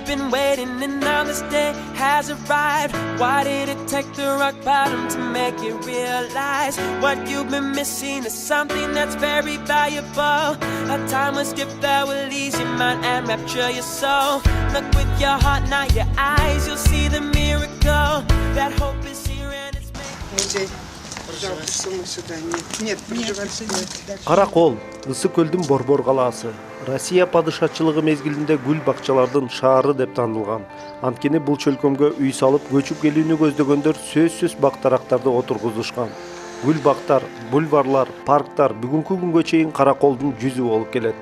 been waiting and now this day has arrived. Why did it take the rock bottom to make you realize what you've been missing is something that's very valuable? A timeless gift that will ease your mind and rapture your soul. Look with your heart, not your eyes, you'll see the miracle. That hope is here and it's made. Пожалуйста, мы сюда. Нет, нет. Каракол, Ысык көлдүн Борбор калаасы. Россия падышачылыгы мезгилинде гүл бакчалардын шаары деп танылган. Анткени бул чөлкөмгө үй салып көчүп келүүнү көздөгөндөр сөзсүз бактарактарды отургузушкан. Гүл бактар, бульварлар, парктар бүгүнкү күнгө чейин Караколдун жүзү болуп келет.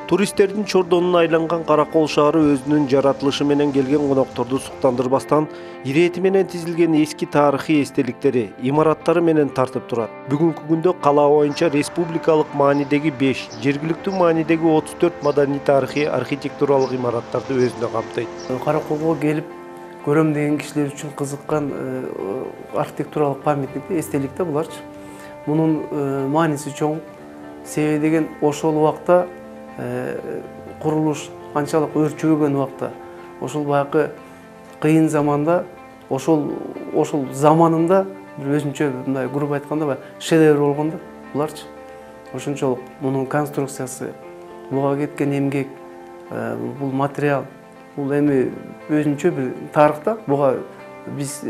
Туристтердин чордонуна айланган Каракол шаары өзүнүн жаратылышы менен келген конокторду суктандырбастан, ирети менен тизилген эски тарыхый эстеликтери, имараттары менен тартып турат. Бүгүнкү күндө кала боюнча республикалык маанидеги 5, жергиликтүү маанидеги 34 маданий тарыхый архитектуралык имараттарды өзүнө камтыйт. Караколго келип көрөм деген кишилер үчүн кызыккан архитектуралык памятник, эстелик да буларчы. Мунун мааниси чоң. Себеби деген ошол убакта курулуш канчалык өрчөгөн убакта, ошол баягы кыйын заманда, ошол заманында бир өзүнчө мындай грубо айтканда шедевр болгон да буларчы. Ошончолук мунун конструкциясы, буга кеткен эмгек, бул материал, бул эми өзүнчө бир тарыхта буга биз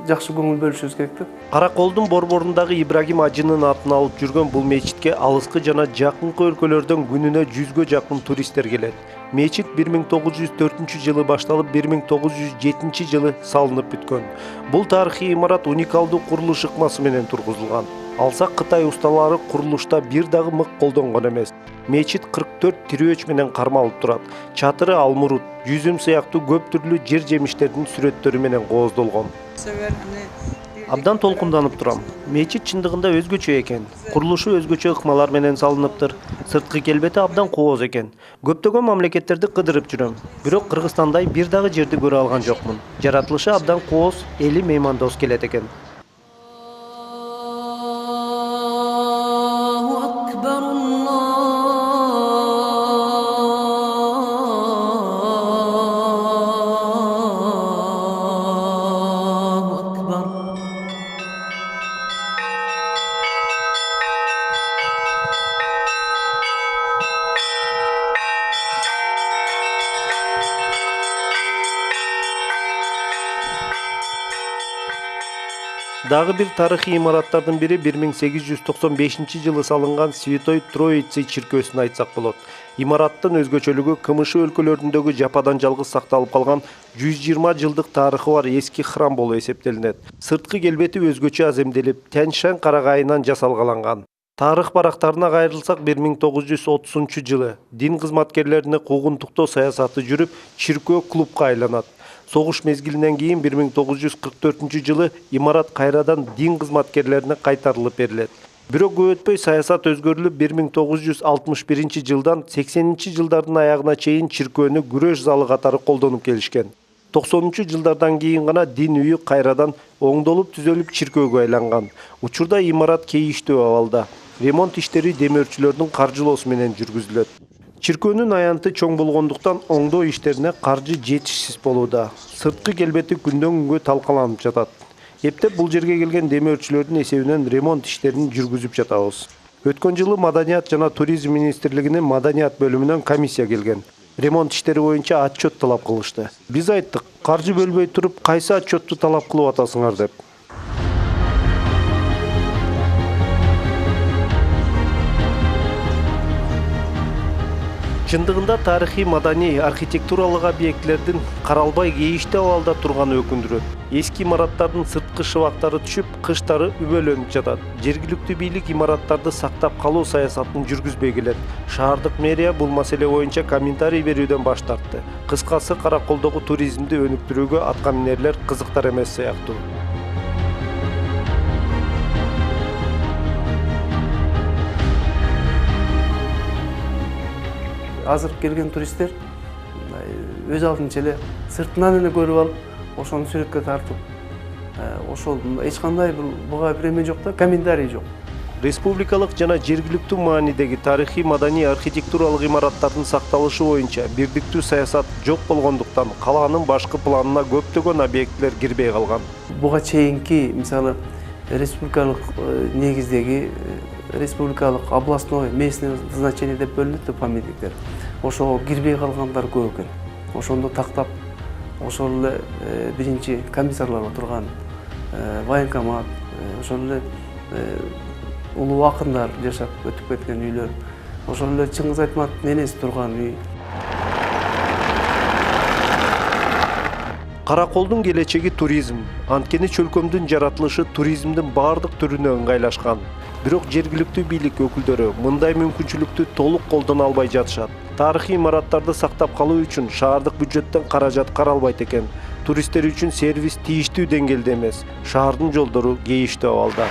жакшы көңүл бөлүшүбүз керек да. Караколдун борборундагы Ибрагим Ажынын атын алып жүргөн бул мечитке алыскы жана жакынкы өлкөлөрдөн күнүнө 100гө жакын туристтер келет. Мечит 1904-жылы башталып 1907-жылы салынып бүткөн. Бул тарыхый имарат уникалдуу курулуш ыкмасы менен тургузулган. Алсак Кытай усталары курулушта бир дагы мык колдонгон эмес. Мечит 44 тирөөч менен кармалып турат. Чатыры алмурут, жүзүм сыяктуу көп түрлүү жер жемиштердин сүрөттөрү менен кооздолгон. Абдан толкунданып турам. Мечит чындыгында өзгөчө экен. Курулушу өзгөчө ыкмалар менен салыныптыр. Сырткы келбети абдан кооз экен. Көптөгөн мамлекеттерди кыдырып жүрөм. Бирок Кыргызстандай бир дагы жерди көрө алган жокмун. Жаратылышы абдан кооз, эли меймандос келет экен. Дагы бир тарыхый имараттардын бири 1895-жылы салынган Святой Троицы чиркөөсүн айтсак болот. Имараттын өзгөчөлүгү КМШ өлкөлөрүндөгү жападан жалгыз сакталып калган 120 жылдык тарыхы бар эски храм болуп эсептелинет. Сырткы келбети өзгөчө аземделип, Тянь-Шань карагайынан жасалгаланган. Тарых барактарына кайрылсак 1930-жылы дин кызматкерлерине куугунтуктоо саясаты жүрүп, чиркөө клубка айланат. Согуш мезгилинен кийин 1944-жылы имарат кайрадан дин кызматкерлерине кайтарылып берилет. Бирок көп өтпөй саясат өзгөрүлүп 1961-жылдан 80-жылдардын аягына чейин чиркөөнү күрөш залы катары колдонуп келишкен. 90-жылдардан кийин гана дин үйү кайрадан оңдолуп түзөлүп чиркөөгө айланган. Учурда имарат кейиштүү абалда. Ремонт иштери демөөрчүлөрдүн каржылоосу менен жүргүзүлөт. Чиркөөнүн аянты чоң болгондуктан оңдоо иштерине каржы жетишсиз болууда. Сырткы келбети күндөн күнгө талкаланып жатат. Эптеп бул жерге келген демөөрчүлөрдүн эсебинен ремонт иштерин жүргүзүп жатабыз. Өткөн жылы Маданият жана туризм министрлигинин маданият бөлүмүнөн комиссия келген. Ремонт иштери боюнча отчет талап кылышты. Биз айттык, каржы бөлбөй туруп, кайсы отчетту талап кылып атасыңар деп. Чындыгында тарыхый маданий архитектуралык объектлердин каралбай кейиштүү абалда турганы өкүндүрөт. Эски имараттардын сырткы шыбактары түшүп, кыштары үбөлөнүп жатат. Жергиликтүү бийлик имараттарды сактап калуу саясатын жүргүзбөй келет. Шаардык мэрия бул маселе боюнча комментарий берүүдөн баш тартты. Кыскасы Караколдогу туризмди өнүктүрүүгө атка минерлер кызыктар эмес сыяктуу. Азыр келген туристтер өз алдынча эле сыртынан эле көрүп алып, ошону сүрөткө тартып, ошол эч кандай буга бир эме жок да, комментарий жок. Республикалык жана жергиликтүү маанидеги тарыхый маданий архитектуралык имараттардын сакталышы боюнча бирдиктүү саясат жок болгондуктан калаанын башкы планына көптөгөн объектилер кирбей калган. Буга чейинки мисалы республикалык негиздеги республикалык областной местный значение деп бөлүнөт памятниктер. Ошого кирбей калгандар көп экен. Ошондо тактап ошол эле биринчи комиссарлар отурган военкомат, ошол эле улуу акындар жашап өтүп кеткен үйлөр, ошол эле Чыңгыз Айтматовдун энеси турган үй. Караколдун келечеги туризм. Анткени чөлкөмдүн жаратылышы туризмдин бардык түрүнө ыңгайлашкан. Бирок жергиликтүү бийлик өкүлдөрү мындай мүмкүнчүлүктү толук колдоно албай жатышат. Тарыхый имараттарды сактап калуу үчүн шаардык бюджеттен каражат каралбайт экен. Туристтер үчүн сервис тийиштүү деңгээлде эмес. Шаардын жолдору кейиштүү абалда.